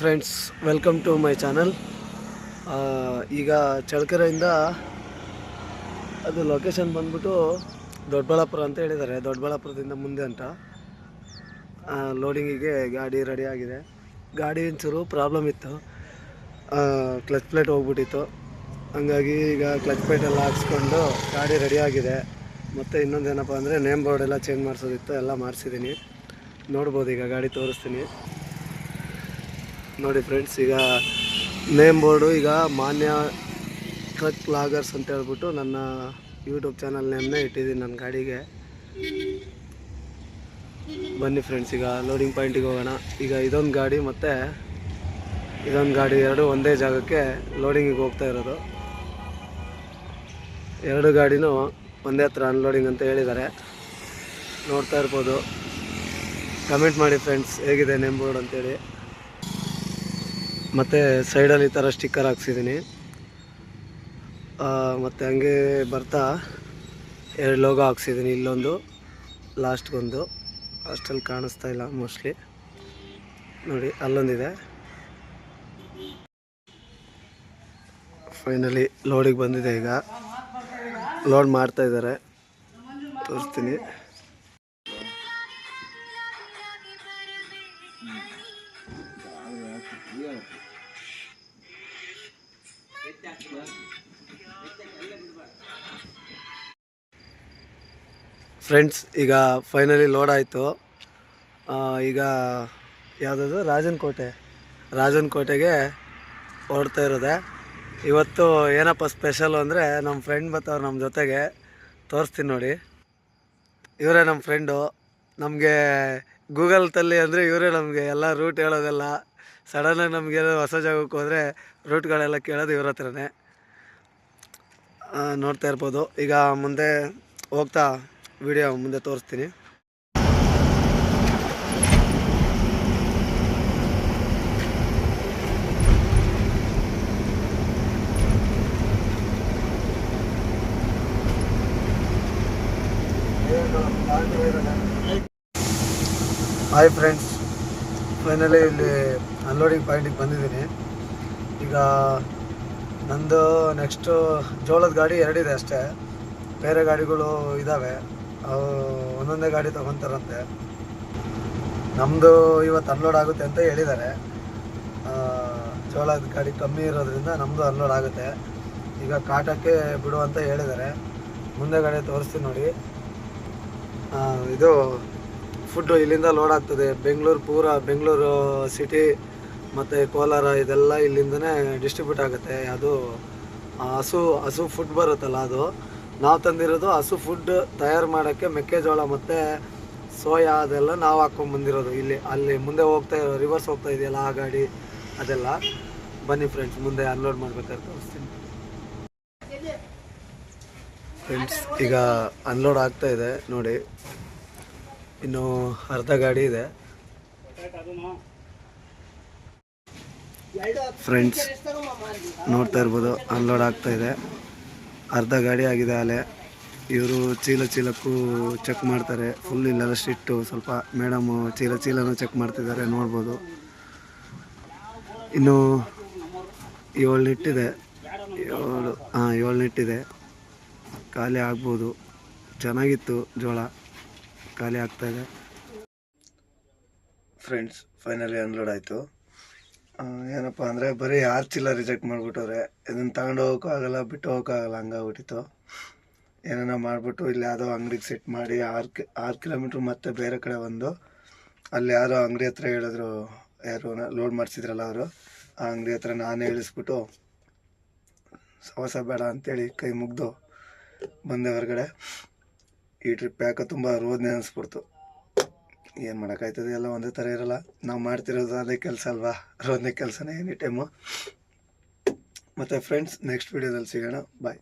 Friends, welcome to my channel. ಈಗ ಚಳ್ಳಕೆರೆಯಿಂದ ಅದು ಲೊಕೇಶನ್ ಬಂದ್ಬಿಟ್ಟು ದೊಡ್ಡಬಳ್ಳಾಪುರ ಅಂತ ಹೇಳಿದ್ದಾರೆ. ದೊಡ್ಡಬಳ್ಳಾಪುರದಿಂದ ಮುಂದೆ ಅಂತ ಲೋಡಿಂಗಿಗೆ ಗಾಡಿ ರೆಡಿ ಆಗಿದೆ. ಗಾಡಿ ಒಂಚೂರು ಪ್ರಾಬ್ಲಮ್ ಇತ್ತು, ಕ್ಲಚ್ ಪ್ಲೇಟ್ ಹೋಗ್ಬಿಟ್ಟಿತ್ತು. ಹಂಗಾಗಿ ಈಗ ಕ್ಲಚ್ ಪ್ಲೇಟ್ ಎಲ್ಲ ಹಾಕ್ಸ್ಕೊಂಡು ಗಾಡಿ ರೆಡಿ ಆಗಿದೆ. ಮತ್ತು ಇನ್ನೊಂದೇನಪ್ಪ ಅಂದರೆ ನೇಮ್ ಬೋರ್ಡ್ ಎಲ್ಲ ಚೇಂಜ್ ಮಾಡಿಸೋದಿತ್ತು, ಎಲ್ಲ ಮಾಡಿಸಿದ್ದೀನಿ. ನೋಡ್ಬೋದು, ಈಗ ಗಾಡಿ ತೋರಿಸ್ತೀನಿ ನೋಡಿ ಫ್ರೆಂಡ್ಸ್. ಈಗ ನೇಮ್ ಬೋರ್ಡು ಈಗ ಮಾನ್ಯ ಟ್ರಕ್ ಲಾಗರ್ಸ್ ಅಂತ ಹೇಳ್ಬಿಟ್ಟು ನನ್ನ ಯೂಟ್ಯೂಬ್ ಚಾನಲ್ ನೇಮ್ನೇ ಇಟ್ಟಿದ್ದೀನಿ ನನ್ನ ಗಾಡಿಗೆ. ಬನ್ನಿ ಫ್ರೆಂಡ್ಸ್, ಈಗ ಲೋಡಿಂಗ್ ಪಾಯಿಂಟಿಗೆ ಹೋಗೋಣ. ಈಗ ಇದೊಂದು ಗಾಡಿ ಮತ್ತು ಇದೊಂದು ಗಾಡಿ ಎರಡು ಒಂದೇ ಜಾಗಕ್ಕೆ ಲೋಡಿಂಗಿಗೆ ಹೋಗ್ತಾ ಇರೋದು. ಎರಡು ಗಾಡಿನೂ ಒಂದೇ ಹತ್ರ ಅನ್ಲೋಡಿಂಗ್ ಅಂತ ಹೇಳಿದ್ದಾರೆ. ನೋಡ್ತಾ ಇರ್ಬೋದು. ಕಮೆಂಟ್ ಮಾಡಿ ಫ್ರೆಂಡ್ಸ್, ಹೇಗಿದೆ ನೇಮ್ ಬೋರ್ಡ್ ಅಂತೇಳಿ. ಮತ್ತು ಸೈಡಲ್ಲಿ ಈ ಥರ ಸ್ಟಿಕ್ಕರ್ ಹಾಕ್ಸಿದ್ದೀನಿ. ಮತ್ತು ಹಂಗೆ ಬರ್ತಾ ಎರಡು ಲೋಗೋ ಹಾಕ್ಸಿದ್ದೀನಿ. ಇಲ್ಲೊಂದು, ಲಾಸ್ಟ್ಗೊಂದು. ಅಷ್ಟಲ್ಲಿ ಕಾಣಿಸ್ತಾ ಇಲ್ಲ ಮೋಸ್ಟ್ಲಿ, ನೋಡಿ ಅಲ್ಲೊಂದಿದೆ. ಫೈನಲಿ ಲೋಡಿಗೆ ಬಂದಿದೆ. ಈಗ ಲೋಡ್ ಮಾಡ್ತಾ ಇದ್ದಾರೆ, ತೋರಿಸ್ತೀನಿ. ಫ್ರೆಂಡ್ಸ್, ಈಗ ಫೈನಲಿ ಲೋಡ್ ಆಯಿತು. ಈಗ ಯಾವುದದು ರಾಜನಕೋಟೆಗೆ ಹೊರಡ್ತಾ ಇರೋದೆ. ಇವತ್ತು ಏನಪ್ಪ ಸ್ಪೆಷಲು ಅಂದರೆ, ನಮ್ಮ ಫ್ರೆಂಡ್ ಬರ್ತಾವ್ರು ನಮ್ಮ ಜೊತೆಗೆ. ತೋರಿಸ್ತೀನಿ ನೋಡಿ. ಇವರೇ ನಮ್ಮ ಫ್ರೆಂಡು. ನಮಗೆ ಗೂಗಲ್ ತಲ್ಲಿ ಅಂದರೆ ಇವರೇ ನಮಗೆ ಎಲ್ಲ ರೂಟ್ ಹೇಳೋದೆಲ್ಲ. ಸಡನ್ನಾಗಿ ನಮಗೇನೋ ಹೊಸ ಜಾಗಕ್ಕೆ ಹೋದರೆ ರೂಟ್ಗಳೆಲ್ಲ ಕೇಳೋದು ಇವ್ರ ಹತ್ರನೇ. ನೋಡ್ತಾ ಇರ್ಬೋದು. ಈಗ ಮುಂದೆ ಹೋಗ್ತಾ ವಿಡಿಯೋ ಮುಂದೆ ತೋರಿಸ್ತೀನಿ. ಹಾಯ್ ಫ್ರೆಂಡ್ಸ್, ಫೈನಲಿ ಇಲ್ಲಿ ಅನ್ಲೋಡಿಂಗ್ ಪಾಯಿಂಟಿಗೆ ಬಂದಿದ್ದೀನಿ. ಈಗ ನಂದು ನೆಕ್ಸ್ಟು ಜೋಳದ ಗಾಡಿ ಎರಡಿದೆ ಅಷ್ಟೇ. ಬೇರೆ ಗಾಡಿಗಳು ಇದ್ದಾವೆ, ಅವು ಒಂದೊಂದೇ ಗಾಡಿ ತೊಗೊತಾರಂತೆ. ನಮ್ಮದು ಇವತ್ತು ಅನ್ಲೋಡ್ ಆಗುತ್ತೆ ಅಂತ ಹೇಳಿದ್ದಾರೆ. ಜೋಳದ ಗಾಡಿ ಕಮ್ಮಿ ಇರೋದ್ರಿಂದ ನಮ್ಮದು ಅನ್ಲೋಡ್ ಆಗುತ್ತೆ. ಈಗ ಕಾಟಕ್ಕೆ ಬಿಡು ಅಂತ ಹೇಳಿದ್ದಾರೆ. ಮುಂದೆ ಗಾಡಿ ತೋರಿಸ್ತೀನಿ ನೋಡಿ. ಇದು ಫುಡ್ಡು ಇಲ್ಲಿಂದ ಲೋಡ್ ಆಗ್ತದೆ. ಬೆಂಗಳೂರು ಸಿಟಿ ಮತ್ತು ಕೋಲಾರ ಇದೆಲ್ಲ ಇಲ್ಲಿಂದನೇ ಡಿಸ್ಟ್ರಿಬ್ಯೂಟ್ ಆಗುತ್ತೆ. ಅದು ಹಸು ಫುಡ್ ಬರುತ್ತಲ್ಲ, ಅದು ನಾವು ತಂದಿರೋದು. ಹಸು ಫುಡ್ ತಯಾರು ಮಾಡೋಕ್ಕೆ ಮೆಕ್ಕೆಜೋಳ ಮತ್ತು ಸೋಯಾ ಅದೆಲ್ಲ ನಾವು ಹಾಕ್ಕೊಂಡ್ಬಂದಿರೋದು. ಅಲ್ಲಿ ಮುಂದೆ ರಿವರ್ಸ್ ಹೋಗ್ತಾ ಇದೆಯಲ್ಲ ಆ ಗಾಡಿ, ಅದೆಲ್ಲ. ಬನ್ನಿ ಫ್ರೆಂಡ್ಸ್, ಮುಂದೆ ಅನ್ಲೋಡ್ ಮಾಡ್ಬೇಕಾದ್ರೆ ತೋರಿಸ್ತೀನಿ. ಫ್ರೆಂಡ್ಸ್, ಈಗ ಅನ್ಲೋಡ್ ಆಗ್ತಾ ಇದೆ ನೋಡಿ. ಇನ್ನು ಅರ್ಧ ಗಾಡಿ ಇದೆ ಫ್ರೆಂಡ್ಸ್. ನೋಡ್ತಾ ಇರ್ಬೋದು, ಅನ್ಲೋಡ್ ಆಗ್ತಾ ಇದೆ. ಅರ್ಧ ಗಾಡಿ ಆಗಿದೆ ಅಲ್ಲೇ. ಇವರು ಚೀಲಕ್ಕೂ ಚೆಕ್ ಮಾಡ್ತಾರೆ. ಫುಲ್ ಇಲ್ಲೆಲ್ಲ ಸ್ಟ್ರಿಕ್ಟು. ಸ್ವಲ್ಪ ಮೇಡಮು ಚೀಲನೂ ಚೆಕ್ ಮಾಡ್ತಿದ್ದಾರೆ, ನೋಡ್ಬೋದು. ಇನ್ನು 7 ನಿಟ್ಟಿದೆ. 7 ನಿಟ್ಟಿದೆ. ಖಾಲಿ ಆಗ್ಬೋದು. ಚೆನ್ನಾಗಿತ್ತು ಜೋಳ, ಖಾಲಿ ಆಗ್ತಾಯಿದೆ. ಫ್ರೆಂಡ್ಸ್, ಫೈನಲಿ ಅನ್ಲೋಡ್ ಆಯಿತು. ಏನಪ್ಪ ಅಂದರೆ ಬರೀ 6 ಚೀಲ ರಿಜೆಕ್ಟ್ ಮಾಡಿಬಿಟ್ಟವ್ರೆ. ಇದನ್ನು ತಗೊಂಡು ಹೋಗೋಕ್ಕೂ ಆಗಲ್ಲ, ಬಿಟ್ಟು ಹೋಗೋಕ್ಕಾಗಲ್ಲ, ಹಂಗಾಗ್ಬಿಟ್ಟಿತ್ತು. ಏನೇನೋ ಮಾಡಿಬಿಟ್ಟು ಇಲ್ಲಿ ಯಾವುದೋ ಅಂಗಡಿಗೆ ಸೆಟ್ ಮಾಡಿ 6 ಕಿಲೋಮೀಟ್ರ್ ಮತ್ತೆ ಬೇರೆ ಕಡೆ ಬಂದು ಅಲ್ಲಿ ಯಾರೋ ಅಂಗಡಿ ಹತ್ರ ಹೇಳಿದ್ರು, ಯಾರು ಲೋಡ್ ಮಾಡಿಸಿದ್ರಲ್ಲ ಅವರು, ಆ ಅಂಗಡಿ ಹತ್ರ ನಾನೇ ಇಳಿಸ್ಬಿಟ್ಟು ಸವಸ ಬೇಡ ಅಂತೇಳಿ ಕೈ ಮುಗ್ದು ಬಂದೆ ಹೊರಗಡೆ. ಈ ಟ್ರಿಪ್ ಯಾಕೆ ತುಂಬ ರೋದನೆ ಅನಿಸ್ಬಿಡ್ತು. ಏನು ಮಾಡೋಕ್ಕಾಯ್ತದೆ, ಎಲ್ಲ ಒಂದೇ ಥರ ಇರೋಲ್ಲ. ನಾವು ಮಾಡ್ತಿರೋದು ಅದೇ ಕೆಲಸ ಅಲ್ವಾ, ರೋದನೆ ಕೆಲಸನೇ ಎನಿ ಟೈಮು. ಮತ್ತು ಫ್ರೆಂಡ್ಸ್, ನೆಕ್ಸ್ಟ್ ವೀಡಿಯೋದಲ್ಲಿ ಸಿಗೋಣ. ಬಾಯ್.